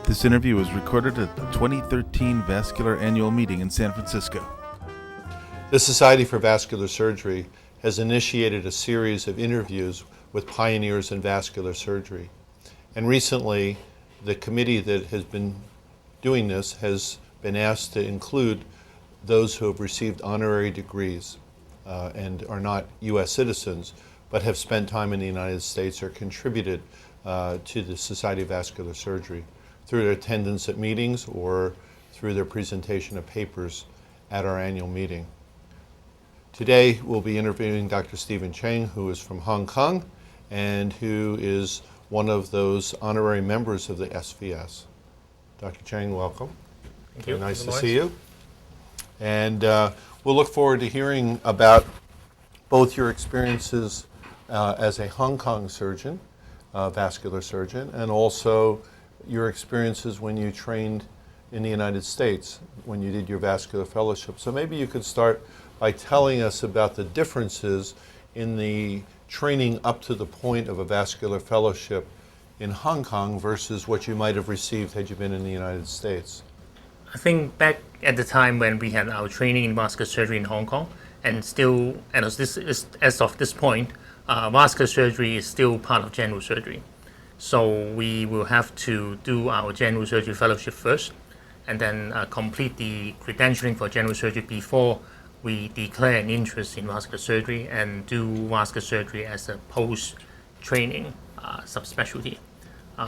This interview was recorded at the 2013 Vascular Annual Meeting in San Francisco. The Society for Vascular Surgery has initiated a series of interviews with pioneers in vascular surgery. And recently, the committee that has been doing this has been asked to include those who have received honorary degrees and are not U.S. citizens, but have spent time in the United States or contributed to the Society of Vascular Surgery through their attendance at meetings or through their presentation of papers at our annual meeting. Today, we'll be interviewing Dr. Stephen Cheng, who is from Hong Kong and who is one of those honorary members of the SVS. Dr. Cheng, welcome. Thank you. Nice to see you. And we'll look forward to hearing about both your experiences as a Hong Kong surgeon, vascular surgeon, and also your experiences when you trained in the United States, when you did your vascular fellowship. So maybe you could start by telling us about the differences in the training up to the point of a vascular fellowship in Hong Kong versus what you might have received had you been in the United States. I think back at the time when we had our training in vascular surgery in Hong Kong, and still, as of this point, vascular surgery is still part of general surgery. So we will have to do our general surgery fellowship first, and then complete the credentialing for general surgery before we declare an interest in vascular surgery and do vascular surgery as a post-training subspecialty.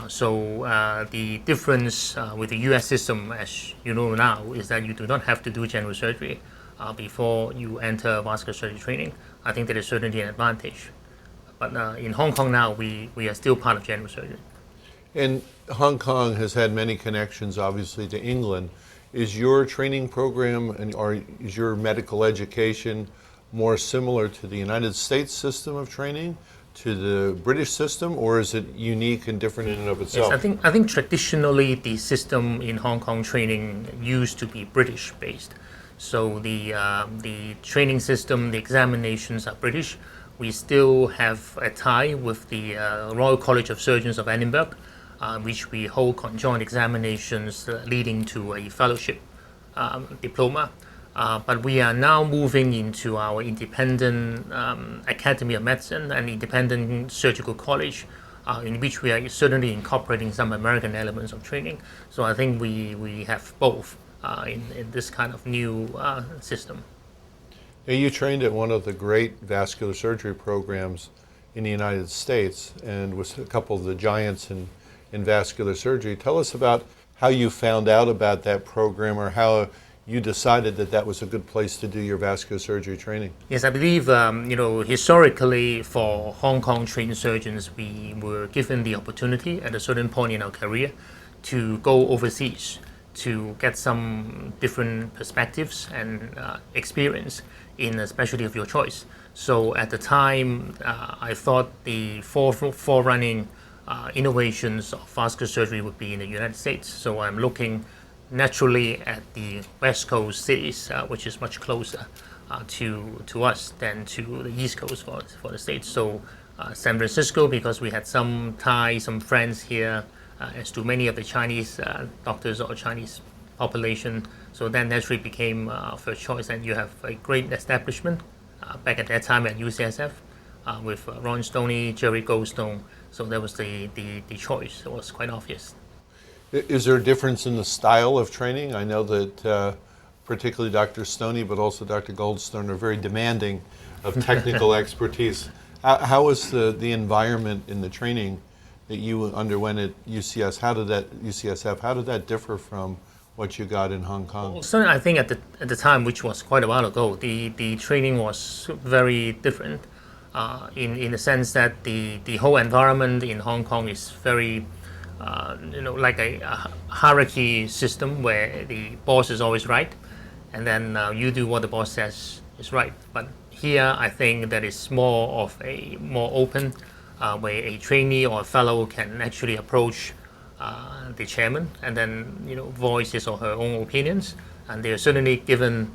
So the difference with the US system, as you know now, is that you do not have to do general surgery before you enter vascular surgery training. I think that is certainly an advantage. But in Hong Kong now, we are still part of general surgery. And Hong Kong has had many connections, obviously, to England. Is your training program or is your medical education more similar to the United States system of training, to the British system, or is it unique and different in and of itself? Yes, I think traditionally the system in Hong Kong training used to be British-based. So the training system, the examinations are British. We still have a tie with the Royal College of Surgeons of Edinburgh, which we hold conjoint examinations leading to a fellowship diploma. But we are now moving into our independent Academy of Medicine and independent surgical college, in which we are certainly incorporating some American elements of training. So I think we have both in this kind of new system. Now, you trained at one of the great vascular surgery programs in the United States and was a couple of the giants in vascular surgery. Tell us about how you found out about that program or how you decided that that was a good place to do your vascular surgery training. Yes, I believe, historically for Hong Kong trained surgeons, we were given the opportunity at a certain point in our career to go overseas to get some different perspectives and experience in a specialty of your choice. So at the time, I thought the forerunning innovations of vascular surgery would be in the United States. So I'm looking naturally at the West Coast cities, which is much closer to us than to the East Coast for the States. So San Francisco, because we had some ties, some friends here, as to many of the Chinese doctors or Chinese population. So that naturally became first choice, and you have a great establishment back at that time at UCSF with Ron Stoney, Jerry Goldstone. So that was the choice. It was quite obvious. Is there a difference in the style of training? I know that particularly Dr. Stoney, but also Dr. Goldstone are very demanding of technical expertise. How was the environment in the training that you underwent at UCSF? How did that differ from what you got in Hong Kong? Well, certainly, I think at the time, which was quite a while ago, the training was very different in the sense that the whole environment in Hong Kong is very like a hierarchy system where the boss is always right, and then you do what the boss says is right. But here, I think that is more of a more open, where a trainee or a fellow can actually approach the chairman and then voice his or her own opinions, and they are certainly given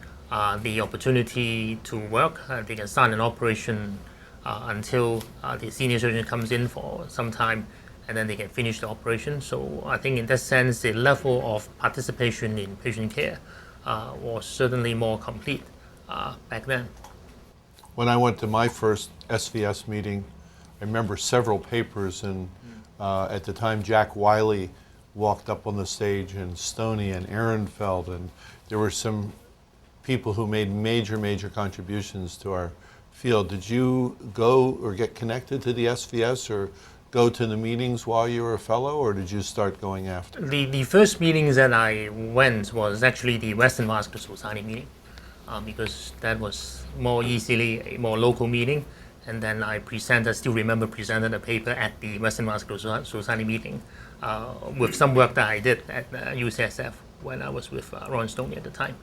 the opportunity to work. They can start an operation until the senior surgeon comes in for some time, and then they can finish the operation. So I think in that sense, the level of participation in patient care was certainly more complete back then. When I went to my first SVS meeting, I remember several papers, and at the time Jack Wiley walked up on the stage, and Stoney and Ehrenfeld, and there were some people who made major contributions to our field. Did you go or get connected to the SVS or go to the meetings while you were a fellow, or did you start going after? The first meetings that I went was actually the Western Vascular Society meeting, because that was more easily a more local meeting. And then I still remember presented a paper at the Western Vascular Society meeting with some work that I did at UCSF when I was with Ron Stoney at the time.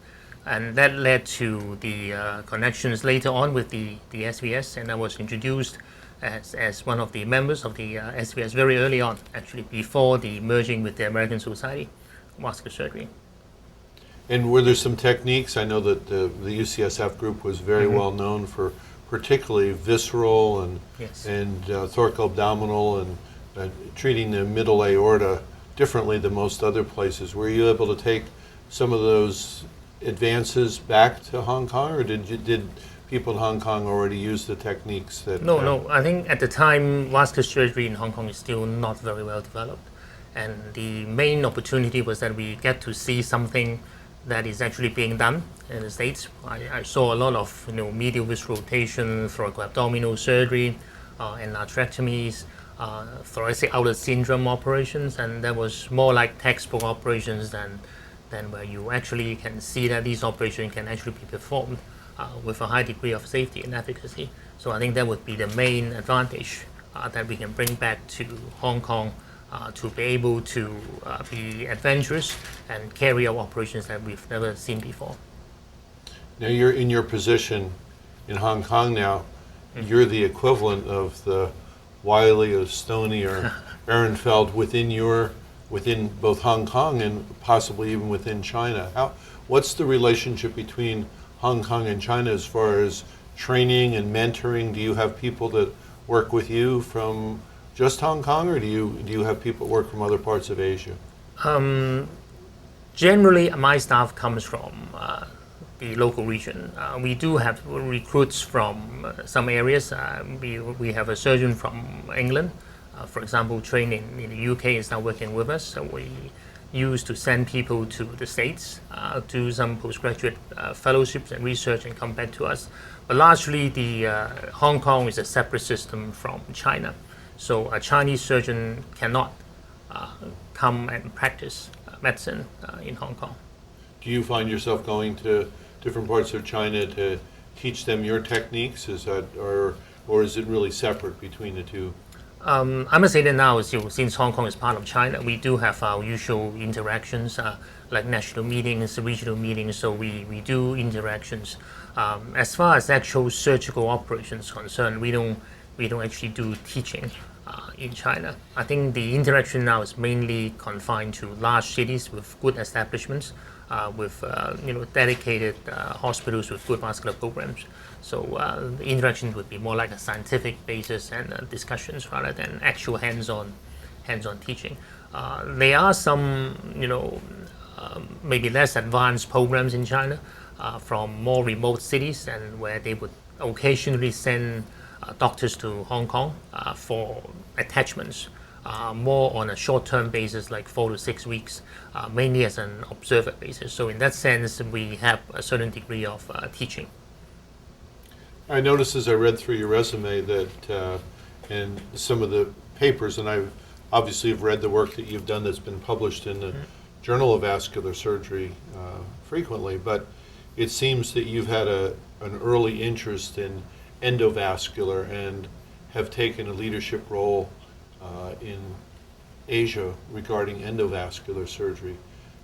And that led to the connections later on with the SVS, and I was introduced as one of the members of the SVS very early on, actually before the merging with the American Society of Vascular Surgery. And were there some techniques? I know that the UCSF group was very well known for particularly visceral and Yes. thoracoabdominal and treating the middle aorta differently than most other places. Were you able to take some of those advances back to Hong Kong, or did people in Hong Kong already use the techniques that? No. I think at the time, vascular surgery in Hong Kong is still not very well developed, and the main opportunity was that we get to see something that is actually being done in the States. I saw a lot of medial visceral rotation, thoracoabdominal surgery, enlargectomies, thoracic outlet syndrome operations, and that was more like textbook operations than where you actually can see that these operations can actually be performed with a high degree of safety and efficacy. So I think that would be the main advantage that we can bring back to Hong Kong, to be able to be adventurous and carry out operations that we've never seen before. Now you're in your position in Hong Kong now. You're the equivalent of the Wiley or Stoney or Ehrenfeld within both Hong Kong and possibly even within China. What's the relationship between Hong Kong and China as far as training and mentoring? Do you have people that work with you from just Hong Kong, or do you have people work from other parts of Asia? Generally, my staff comes from the local region. We do have recruits from some areas. We have a surgeon from England, for example, trained in the UK, is now working with us. So we used to send people to the States, do some postgraduate fellowships and research, and come back to us. But largely, the Hong Kong is a separate system from China. So a Chinese surgeon cannot come and practice medicine in Hong Kong. Do you find yourself going to different parts of China to teach them your techniques? Is that, or is it really separate between the two? I must say that now, since Hong Kong is part of China, we do have our usual interactions, like national meetings, regional meetings, so we do interactions. As far as actual surgical operations concerned, we don't actually do teaching in China. I think the interaction now is mainly confined to large cities with good establishments, with dedicated hospitals with good vascular programs. So the interaction would be more like a scientific basis and discussions rather than actual hands-on teaching. There are some maybe less advanced programs in China from more remote cities, and where they would occasionally send doctors to Hong Kong for attachments, more on a short-term basis, like 4 to 6 weeks, mainly as an observer basis. So in that sense, we have a certain degree of teaching. I noticed as I read through your resume that in some of the papers, and I've obviously have read the work that you've done that's been published in the Journal of Vascular Surgery frequently, but it seems that you've had an early interest in endovascular and have taken a leadership role in Asia regarding endovascular surgery.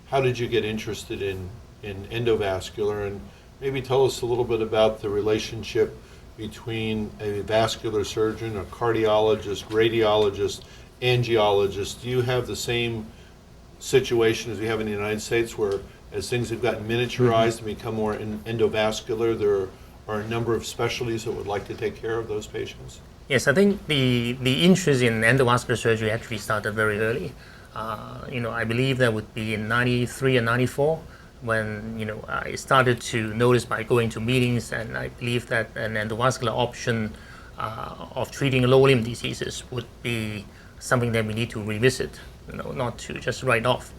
How did you get interested in endovascular, and maybe tell us a little bit about the relationship between a vascular surgeon, a cardiologist, radiologist, angiologist? Do you have the same situation as we have in the United States, where as things have gotten miniaturized and become more endovascular, there are a number of specialties that would like to take care of those patients? Yes, I think the interest in endovascular surgery actually started very early. I believe that would be in 93 and 94 when, I started to notice by going to meetings, and I believe that an endovascular option of treating lower limb diseases would be something that we need to revisit, not to just write off.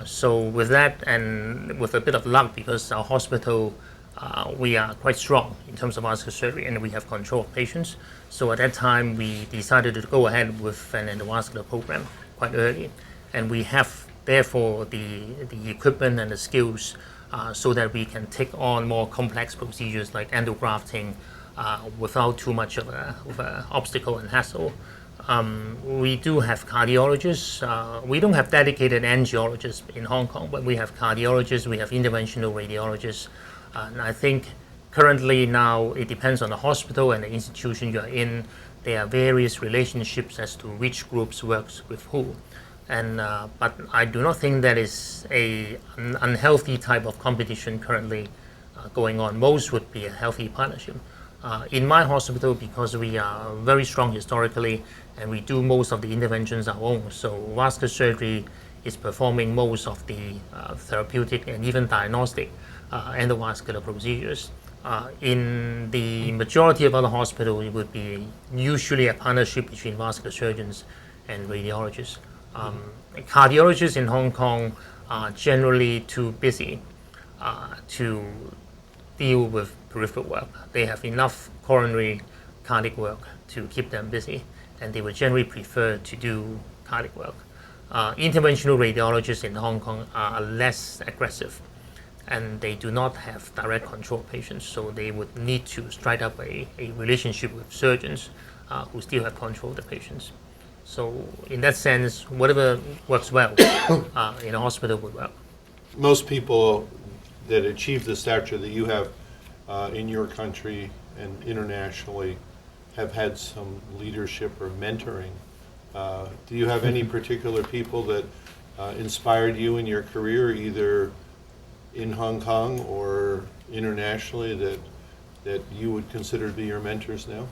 So with that, and with a bit of luck, because our hospital, we are quite strong in terms of vascular surgery, and we have control of patients. So at that time, we decided to go ahead with an endovascular program quite early, and we have therefore the equipment and the skills so that we can take on more complex procedures like endografting without too much of a obstacle and hassle. We do have cardiologists. We don't have dedicated angiologists in Hong Kong, but we have cardiologists, we have interventional radiologists. And I think currently now it depends on the hospital and the institution you are in. There are various relationships as to which groups works with who. And but I do not think that is an unhealthy type of competition currently going on. Most would be a healthy partnership. In my hospital, because we are very strong historically and we do most of the interventions our own, so vascular surgery is performing most of the therapeutic and even diagnostic endovascular procedures. In the majority of other hospitals, it would be usually a partnership between vascular surgeons and radiologists. Cardiologists in Hong Kong are generally too busy to deal with peripheral work. They have enough coronary cardiac work to keep them busy, and they would generally prefer to do cardiac work. Interventional radiologists in Hong Kong are less aggressive, and they do not have direct control of patients, so they would need to strike up a relationship with surgeons who still have control of the patients. So in that sense, whatever works well in a hospital would work. Most people that achieve the stature that you have in your country and internationally have had some leadership or mentoring. Do you have any particular people that inspired you in your career, either in Hong Kong or internationally, that you would consider to be your mentors now?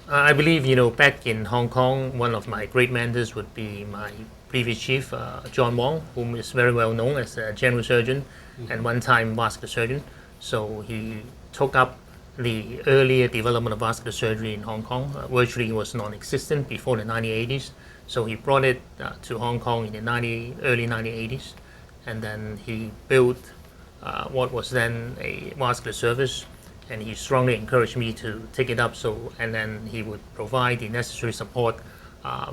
I believe, back in Hong Kong, one of my great mentors would be my previous chief, John Wong, whom is very well known as a general surgeon and one-time vascular surgeon. So he took up the earlier development of vascular surgery in Hong Kong. Virtually it was non-existent before the 1980s. So he brought it to Hong Kong in the early 1980s. And then he built what was then a vascular service. And he strongly encouraged me to take it up. And then he would provide the necessary support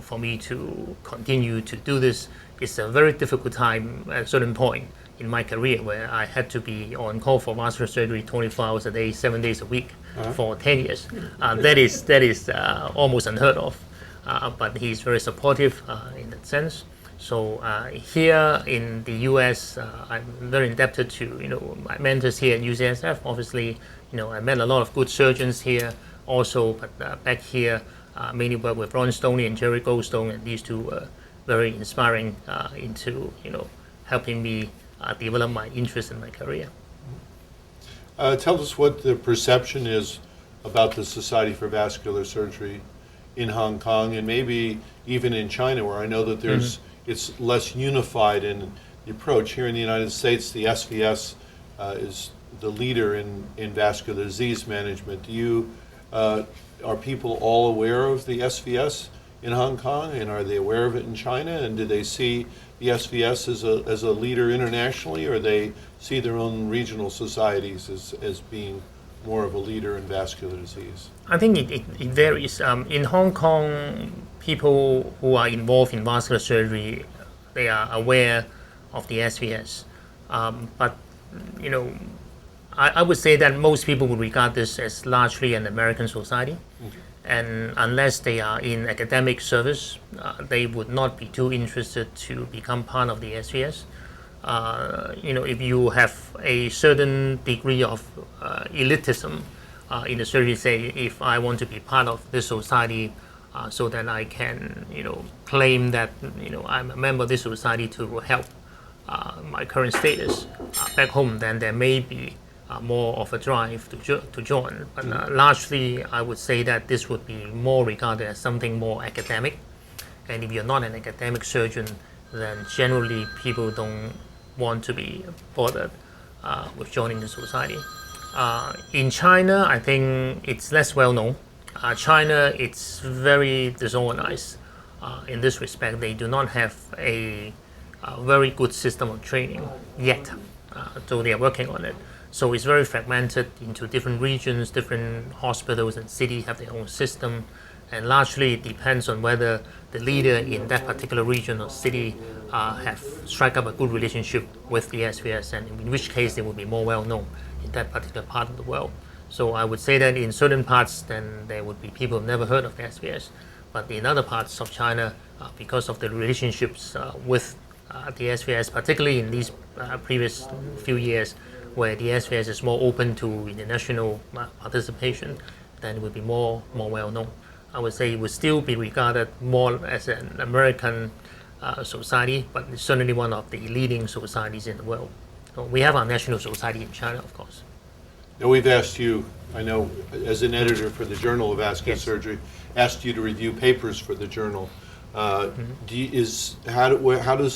for me to continue to do this. It's a very difficult time at a certain point in my career where I had to be on call for vascular surgery 24 hours a day, 7 days a week for 10 years. That is almost unheard of. But he's very supportive in that sense. So here in the U.S., I'm very indebted to my mentors here at UCSF. Obviously, I met a lot of good surgeons here also, but back here mainly work with Ron Stoney and Jerry Goldstone, and these two were very inspiring into helping me develop my interest in my career. Tell us what the perception is about the Society for Vascular Surgery in Hong Kong, and maybe even in China, where I know that it's less unified in the approach. Here in the United States, the SVS is the leader in vascular disease management. Are people all aware of the SVS in Hong Kong, and are they aware of it in China? And do they see the SVS as a leader internationally, or they see their own regional societies as being more of a leader in vascular disease? I think it varies. In Hong Kong, people who are involved in vascular surgery, they are aware of the SVS. But I would say that most people would regard this as largely an American society. And unless they are in academic service, they would not be too interested to become part of the SVS. If you have a certain degree of elitism in the surgery, say, if I want to be part of this society so that I can, claim that, I'm a member of this society to help my current status back home, then there may be more of a drive to join. But largely, I would say that this would be more regarded as something more academic. And if you're not an academic surgeon, then generally people don't want to be bothered with joining the society. In China, I think it's less well known. China, it's very disorganized in this respect. They do not have a very good system of training yet, so they are working on it. So it's very fragmented into different regions, different hospitals and cities have their own system, and largely it depends on whether the leader in that particular region or city have struck up a good relationship with the SVS, and in which case they will be more well known in that particular part of the world. So I would say that in certain parts, then there would be people who never heard of the SVS, but in other parts of China, because of the relationships with the SVS, particularly in these previous few years, where the SVS is more open to international participation, then it would be more well known. I would say it would still be regarded more as an American society, but it's certainly one of the leading societies in the world. So we have our national society in China, of course. Now, we've asked you, I know, as an editor for the Journal of Vascular Surgery, asked you to review papers for the journal. How does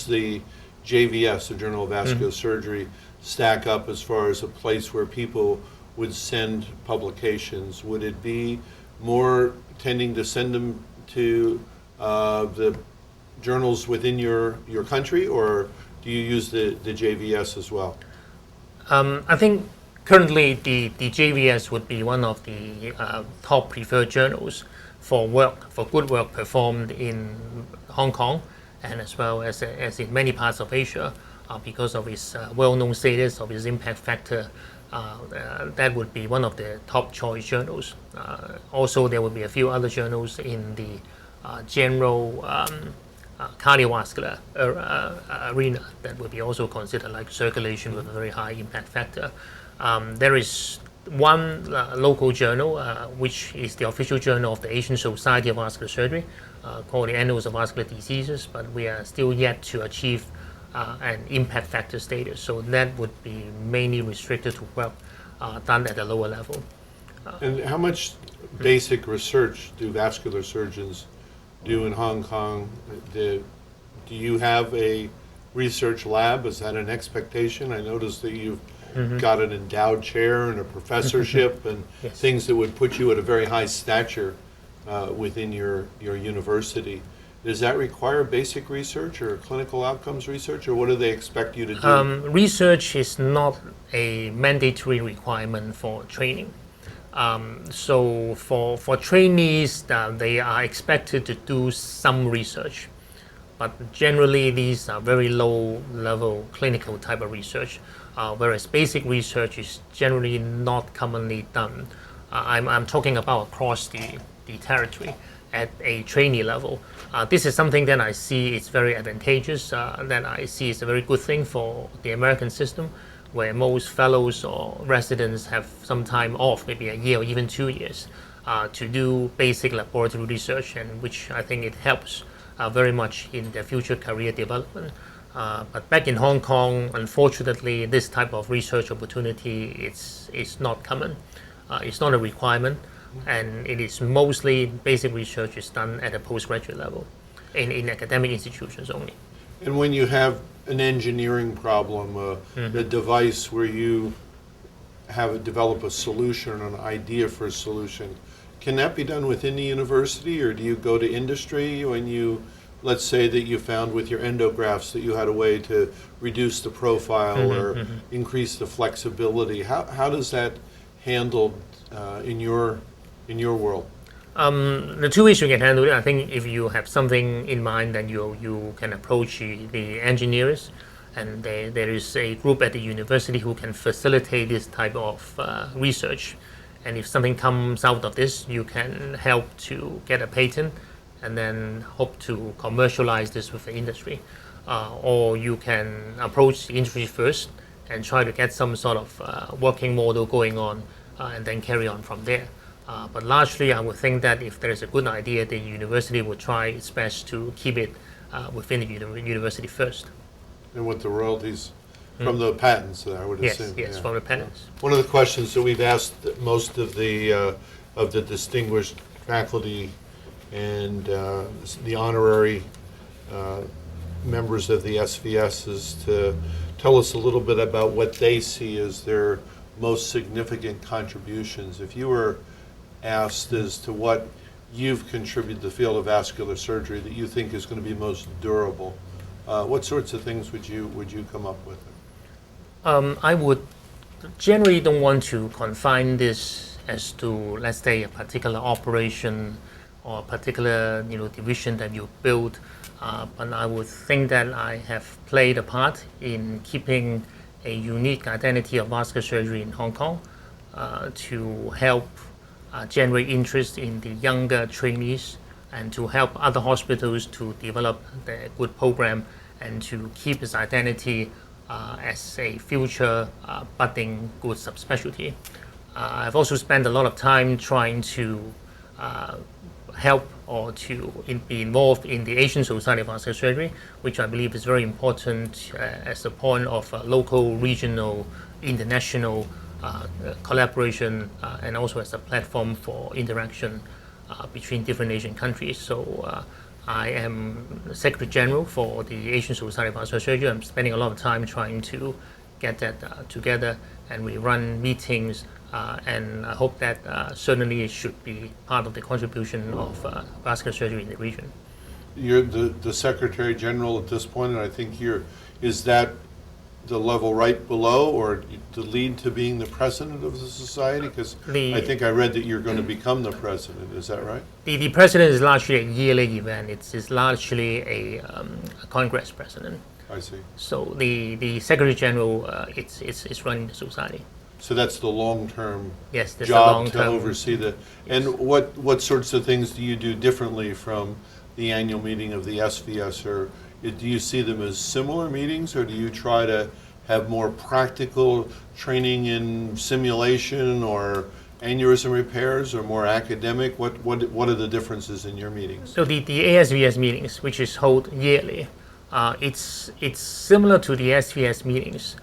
the JVS, the Journal of Vascular Surgery, stack up as far as a place where people would send publications? Would it be more tending to send them to the journals within your country, or do you use the JVS as well? I think currently the JVS would be one of the top preferred journals for good work performed in Hong Kong and as well as in many parts of Asia, because of its well-known status, of its impact factor. That would be one of the top choice journals. Also, there would be a few other journals in the general cardiovascular arena that would be also considered like circulation with a very high impact factor. There is one local journal, which is the official journal of the Asian Society of Vascular Surgery, called the Annals of Vascular Diseases, but we are still yet to achieve an impact factor status. So that would be mainly restricted to work done at a lower level. And how much basic research do vascular surgeons do in Hong Kong? Do you have a research lab? Is that an expectation? I noticed that you've got an endowed chair and a professorship and Yes. things that would put you at a very high stature within your university. Does that require basic research or clinical outcomes research, or what do they expect you to do? Research is not a mandatory requirement for training. So for trainees, they are expected to do some research, but generally these are very low-level clinical type of research, whereas basic research is generally not commonly done. I'm talking about across the territory at a trainee level. This is something that I see is very advantageous, that I see is a very good thing for the American system, where most fellows or residents have some time off, maybe a year or even 2 years, to do basic laboratory research, and which I think it helps very much in their future career development. But back in Hong Kong, unfortunately, this type of research opportunity is not common. It's not a requirement, and it is mostly basic research is done at a postgraduate level in academic institutions only. And when you have an engineering problem, a device where you develop a solution or an idea for a solution, can that be done within the university, or do you go to industry when you, let's say that you found with your endografts that you had a way to reduce the profile or increase the flexibility? How does that handled in your world? The two ways you can handle it, I think if you have something in mind, then you can approach the engineers, and there is a group at the university who can facilitate this type of research. And if something comes out of this, you can help to get a patent and then hope to commercialize this with the industry. Or you can approach the industry first and try to get some sort of working model going on, and then carry on from there. But largely, I would think that if there is a good idea, the university would try its best to keep it within the university first. And what the royalties From the patents, I would Yes, assume. yes, yeah. from the patents. One of the questions that we've asked most of the distinguished faculty and the honorary members of the SVS is to tell us a little bit about what they see as their most significant contributions. If you were asked as to what you've contributed to the field of vascular surgery that you think is going to be most durable, what sorts of things would you come up with? I would generally don't want to confine this as to, let's say, a particular operation or a particular division that you build, but I would think that I have played a part in keeping a unique identity of vascular surgery in Hong Kong to help generate interest in the younger trainees and to help other hospitals to develop their good program and to keep its identity as a future budding good subspecialty. I've also spent a lot of time trying to help or to be involved in the Asian Society of Vascular Surgery, which I believe is very important as a point of local, regional, international collaboration and also as a platform for interaction between different Asian countries. So I am Secretary General for the Asian Society of Vascular Surgery. I'm spending a lot of time trying to get that together, and we run meetings, and I hope that certainly it should be part of the contribution of vascular surgery in the region. You're the Secretary General at this point, and I think is that the level right below, or the lead to being the president of the society? Because I think I read that you're going to become the president. Is that right? The president is largely a yearly event. It's largely a Congress president. I see. So the Secretary General, it's running the society. So that's the long-term Yes, there's a job long-term. to oversee the. And what sorts of things do you do differently from the annual meeting of the SVS, or do you see them as similar meetings, or do you try to have more practical training in simulation or aneurysm repairs, or more academic? What are the differences in your meetings? So the ASVS meetings, which is held yearly, it's similar to the SVS meetings.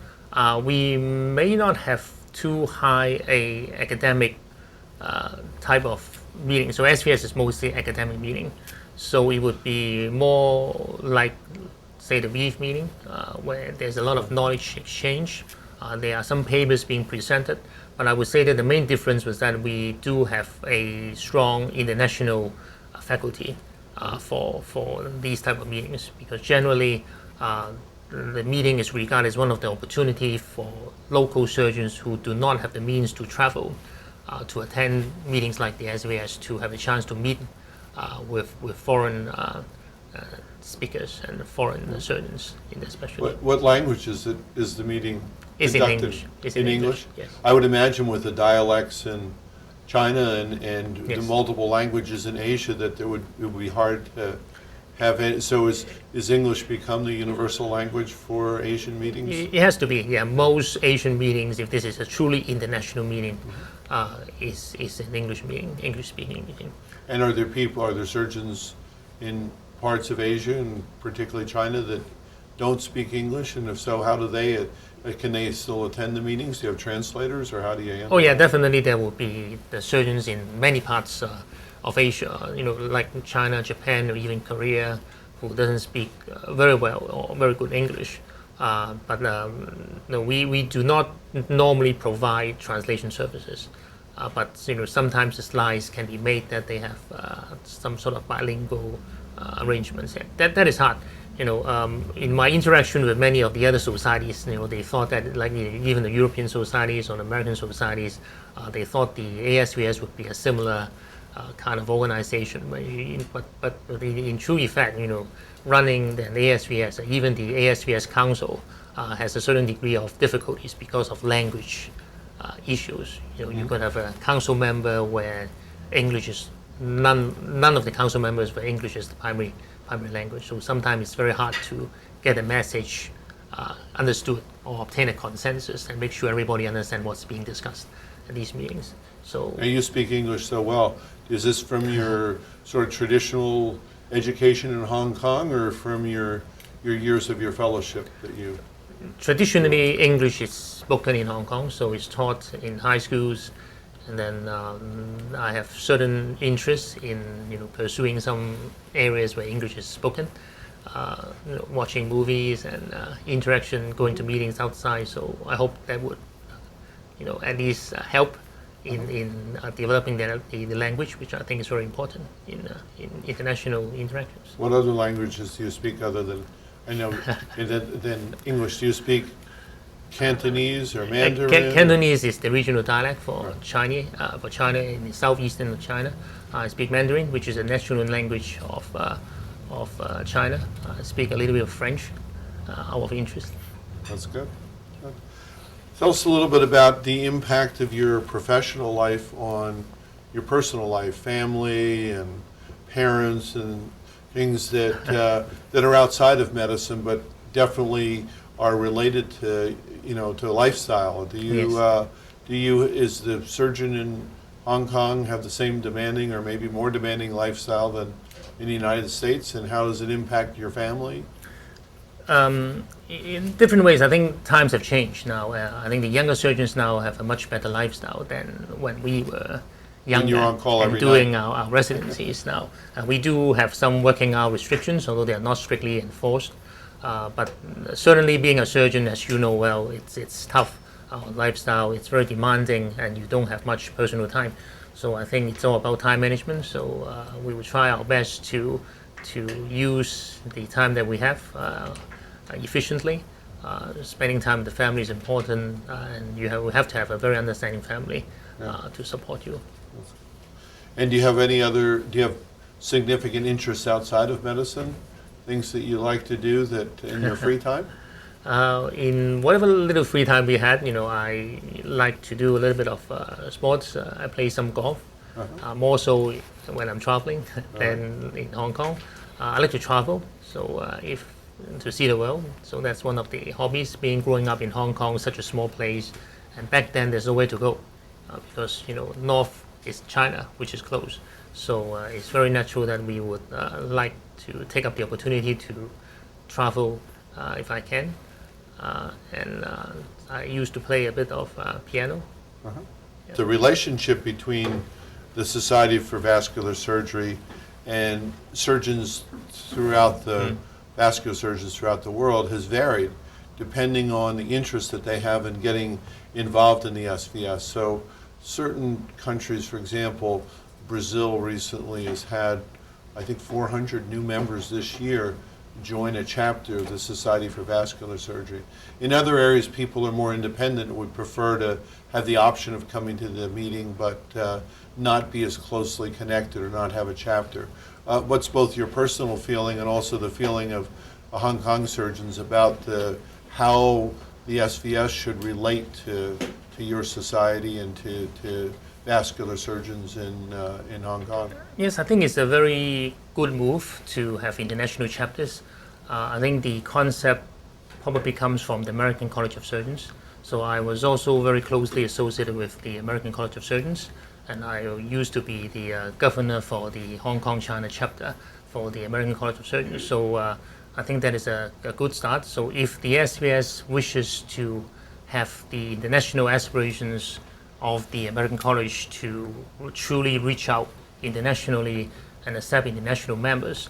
We may not have too high a academic type of meeting. So SVS is mostly academic meeting. So it would be more like, say, the VIF meeting, where there's a lot of knowledge exchange. There are some papers being presented, but I would say that the main difference was that we do have a strong international faculty for these type of meetings, because generally the meeting is regarded as one of the opportunity for local surgeons who do not have the means to travel to attend meetings like the SVS to have a chance to meet with foreign speakers and foreign surgeons in this specialty. What language is the meeting It's in conducted? English. It's in English? Yes. I would imagine with the dialects in China and the Yes. multiple languages in Asia that it would be hard to have any. So is English become the universal language for Asian meetings? It has to be, yeah. Most Asian meetings, if this is a truly international meeting, is an English meeting, English-speaking meeting. And are there surgeons in parts of Asia, and particularly China, that don't speak English? And if so, how do they, can they still attend the meetings? Do you have translators, or how do you handle Oh yeah, that? definitely there will be the surgeons in many parts of Asia, like China, Japan, or even Korea, who doesn't speak very well or very good English. But no, we do not normally provide translation services. But sometimes the slides can be made that they have some sort of bilingual arrangements. That is hard. In my interaction with many of the other societies, they thought that, like even the European societies or the American societies, they thought the ASVS would be a similar kind of organization. But in true effect, running the ASVS, even the ASVS Council, has a certain degree of difficulties because of language issues. You could have a council member where English is none of the council members where English is the primary language. So sometimes it's very hard to get a message understood or obtain a consensus and make sure everybody understands what's being discussed at these meetings. So And you speak English so well. Is this from your sort of traditional education in Hong Kong, or from your years of your fellowship that you? traditionally English is spoken in Hong Kong, so it's taught in high schools, and then I have certain interests in pursuing some areas where English is spoken, watching movies and interaction, going to meetings outside. So I hope that would at least help in developing the language, which I think is very important in international interactions. What other languages do you speak other than, I know, than English? Do you speak Cantonese or Mandarin? Cantonese is the regional dialect for China, in the southeastern of China. I speak Mandarin, which is a national language of China. I speak a little bit of French, out of interest. That's good. Tell us a little bit about the impact of your professional life on your personal life, family and parents and things that that are outside of medicine, but definitely are related to to lifestyle. Is the surgeon in Hong Kong have the same demanding or maybe more demanding lifestyle than in the United States, and how does it impact your family? In different ways. I think times have changed now. I think the younger surgeons now have a much better lifestyle than when we were younger. And you're on call every doing night. our residencies now. We do have some working hour restrictions, although they are not strictly enforced. But certainly being a surgeon, as you know well, it's tough. Our lifestyle, it's very demanding, and you don't have much personal time. So I think it's all about time management. So we will try our best to use the time that we have efficiently. Spending time with the family is important, and we have to have a very understanding family to support you. And do you have significant interests outside of medicine? Things that you like to do that in your free time? In whatever little free time we had, I like to do a little bit of sports. I play some golf, more so when I'm traveling than in Hong Kong. I like to travel, so to see the world. So that's one of the hobbies. Growing up in Hong Kong, such a small place, and back then there's nowhere to go because north is China, which is close. So it's very natural that we would like to take up the opportunity to travel if I can. And I used to play a bit of piano. Yeah. The relationship between the Society for Vascular Surgery and surgeons throughout the vascular surgeons throughout the world has varied depending on the interest that they have in getting involved in the SVS. So certain countries, for example, Brazil recently has had, I think, 400 new members this year join a chapter of the Society for Vascular Surgery. In other areas, people are more independent and would prefer to have the option of coming to the meeting, but not be as closely connected or not have a chapter. What's both your personal feeling and also the feeling of Hong Kong surgeons about how the SVS should relate to your society and to vascular surgeons in Hong Kong? Yes, I think it's a very good move to have international chapters. I think the concept probably comes from the American College of Surgeons. So I was also very closely associated with the American College of Surgeons, and I used to be the governor for the Hong Kong China chapter for the American College of Surgeons. So I think that is a good start. So if the SVS wishes to have the international aspirations of the American College to truly reach out internationally and accept international members,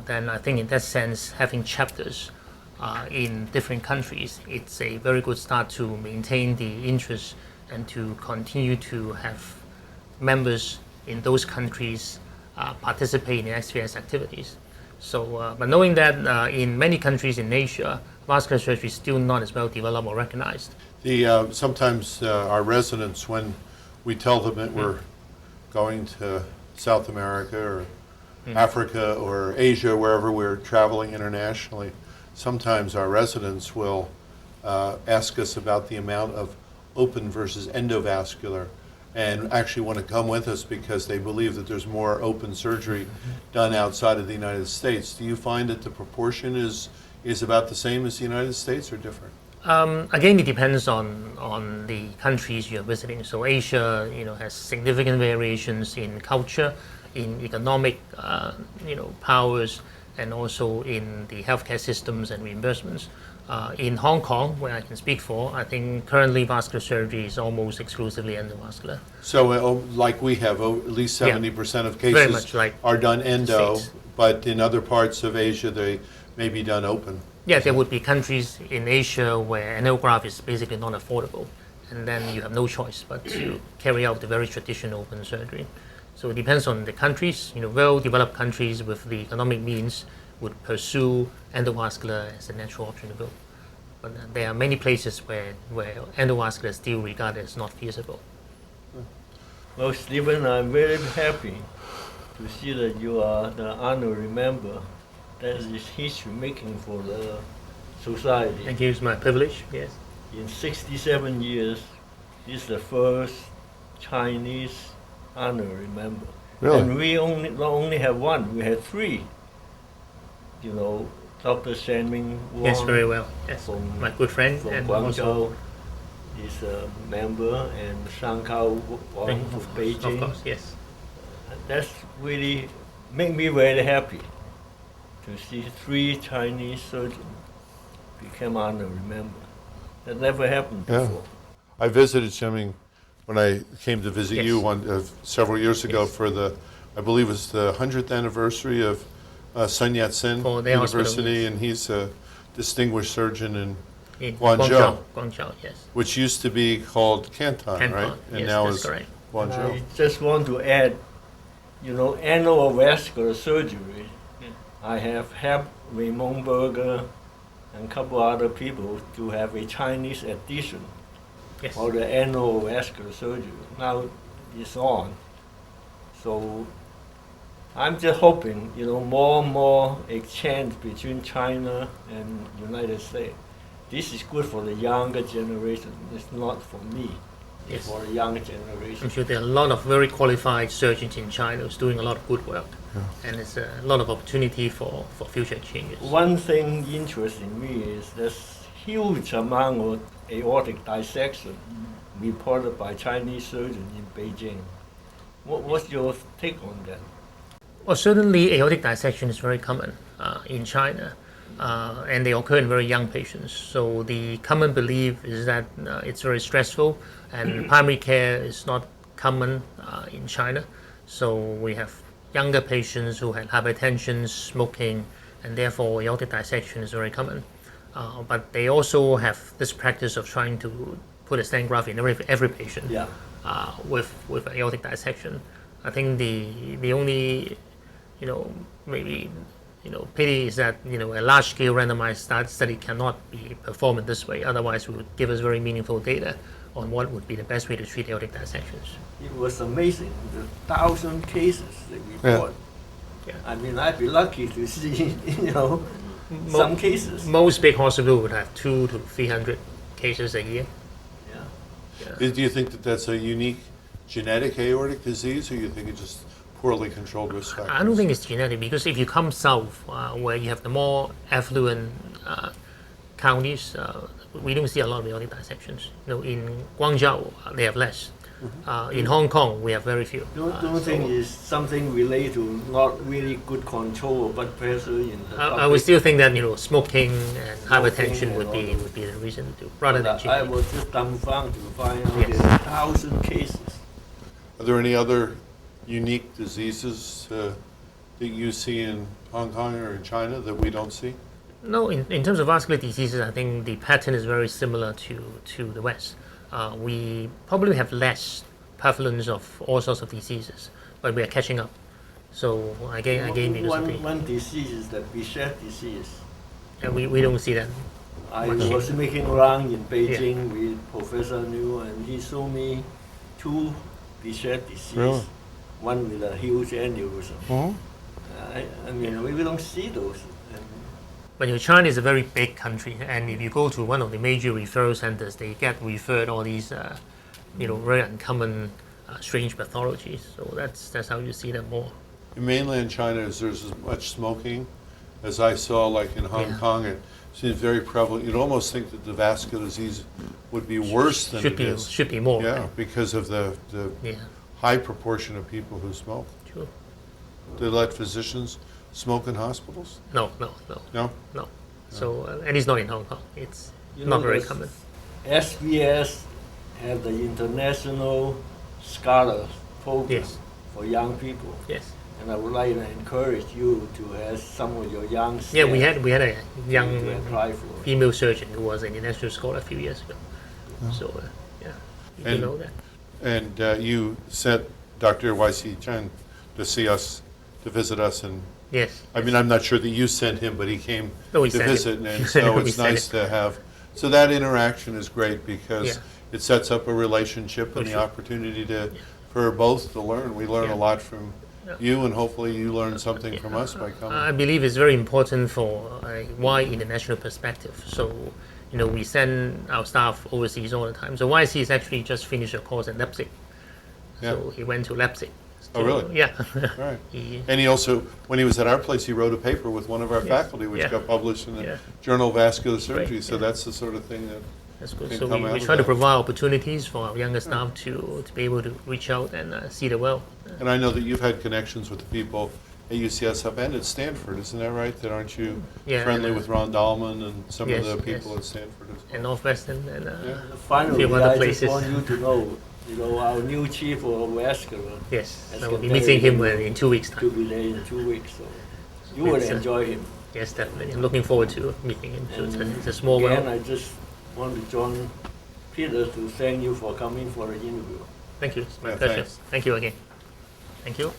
then I think in that sense, having chapters in different countries, it's a very good start to maintain the interest and to continue to have members in those countries participate in SVS activities. So, but knowing that in many countries in Asia, vascular surgery is still not as well developed or recognized. Sometimes our residents, when we tell them that we're going to South America or Africa or Asia, wherever we're traveling internationally, sometimes our residents will ask us about the amount of open versus endovascular and actually want to come with us because they believe that there's more open surgery done outside of the United States. Do you find that the proportion is about the same as the United States or different? Again, it depends on the countries you're visiting. So Asia, has significant variations in culture, in economic, powers, and also in the healthcare systems and reimbursements. In Hong Kong, where I can speak for, I think currently vascular surgery is almost exclusively endovascular. So, like we have, at least 70% of Very cases much like are done endo, States. but in other parts of Asia, they may be done open. Yeah, there would be countries in Asia where an allograft is basically not affordable, and then you have no choice but to carry out the very traditional open surgery. So it depends on the countries. Well-developed countries with the economic means would pursue endovascular as a natural option to go. But there are many places where endovascular is still regarded as not feasible. Well, Stephen, I'm very happy to see that you are the honorary member. That is history making for the society. Thank you, it's my privilege, yes. In 67 years, this is the first Chinese honorary member. Really? And we not only have one, we had three. Dr. Shanming Wang Yes, very well. Yes, from- my good friend from and Guangzhou also is a member, and Shankao Wang of from course, Beijing. of course, yes. That's really made me very happy to see three Chinese surgeons become honorary member. That never happened Yeah. before. I visited Cheng when I came to visit Yes. you several years ago Yes. for I believe it was the 100th anniversary of Sun Yat-sen For the hospital, University, yes. and he's a distinguished surgeon In Guangzhou. Guangzhou, yes. which used to be called Canton, Canton, right? And yes, now that's is correct. Guangzhou. I just want to add, endovascular surgery. I have helped Raymond Berger and a couple other people to have a Chinese edition Yes. of the endovascular surgery. Now it's on. So I'm just hoping, more and more exchange between China and United States. This is good for the younger generation. It's not for me. It's Yes. for the younger I'm generation. sure there are a lot of very qualified surgeons in China who's doing a lot of good work. And there's a lot of opportunity for future exchanges. One thing interesting me is there's huge amount of aortic dissection reported by Chinese surgeons in Beijing. What's your take on that? Well, certainly aortic dissection is very common in China, and they occur in very young patients. So the common belief is that it's very stressful, and primary care is not common in China. So we have younger patients who have hypertension, smoking, and therefore aortic dissection is very common. But they also have this practice of trying to put a stent graft in every patient Yeah. with aortic dissection. I think the only maybe pity is that a large scale randomized study cannot be performed in this way. Otherwise, it would give us very meaningful data on what would be the best way to treat aortic dissections. It was amazing, the 1,000 cases they report. Yeah. I mean, I'd be lucky to see, some cases. Most big hospitals would have 200 to 300 cases a year. Yeah. Do you think that that's a unique genetic aortic disease, or you think it's just poorly controlled risk factors? I don't think it's genetic, because if you come south, where you have the more affluent counties, we don't see a lot of aortic dissections. In Guangzhou, they have less. In Hong Kong, we have very few. Don't think it's something related to not really good control of blood pressure in the I would still think that smoking and hypertension and would all be those. the reason to, rather than I genetic. was just dumbfounded to find out Yes. there's 1,000 cases. Are there any other unique diseases that you see in Hong Kong or in China that we don't see? No, in terms of vascular diseases, I think the pattern is very similar to the West. We probably have less prevalence of all sorts of diseases, but we are catching up. So again, because of One disease is the Behcet disease. we don't see that. I Much. was making around in Beijing with Professor Liu, and he showed me two Behcet disease. Really? One with a huge aneurysm. Oh. I mean, we don't see those. And But China is a very big country, and if you go to one of the major referral centers, they get referred all these, very uncommon, strange pathologies. So that's how you see them more. In mainland China, there's as much smoking as I saw, like in Hong Yeah. Kong. It seems very prevalent. You'd almost think that the vascular disease would be worse than Should it be is. should be more. Yeah, right? because of the Yeah. high proportion of people who smoke. Sure. They let physicians smoke in hospitals? No. No? No. So and it's not in Hong Kong. It's You not know, very the common. SBS have the international scholar program Yes. for young people, Yes. and I would like to encourage you to have some of your young Yeah, we staff had a young to apply for it. female surgeon who was an international scholar a few years ago. So yeah, you And- know that. And you sent Dr. Y.C. Cheng to see us, to visit us, and Yes. I mean, I'm not sure that you sent him, but he came No, we to sent visit, him. and so We it's sent nice him. to have. So that interaction is great because Yeah. it sets up a relationship For and the sure. opportunity for both to learn. We learn Yeah. a lot from Yeah. you, and hopefully you learn something from us by coming. I believe it's very important for a wide international perspective. So, you know, we send our staff overseas all the time. So YC has actually just finished a course in Leipzig. Yeah. So he went to Leipzig. Oh, really? Yeah. All right. He- And he also, when he was at our place, he wrote a paper with one of our faculty, which Yeah. got published in the Yeah. Journal of Vascular Surgery. Right, So yeah. that's the sort of thing that That's good. can So come out we of try to that. provide opportunities for our younger staff to be able to reach out and see the world. And I know that you've had connections with the people at UCSF and at Stanford, isn't that right? That aren't you Yeah, friendly and, with Ron Dahlman and some yes, of the yes. people at Stanford as well? And Northwestern and Yeah. Finally, few other I places. just want you to know, our new chief of vascular yes, Let's I will get be there meeting him in- in 2 weeks' to time. be there in 2 weeks, so you will It's, enjoy him. Yes, definitely. I'm looking forward to meeting him. So And it's a small again, world. I just want to join Peter to thank you for coming for the interview. Thank you. It's my Yeah, pleasure. thanks. Thank you again. Thank you.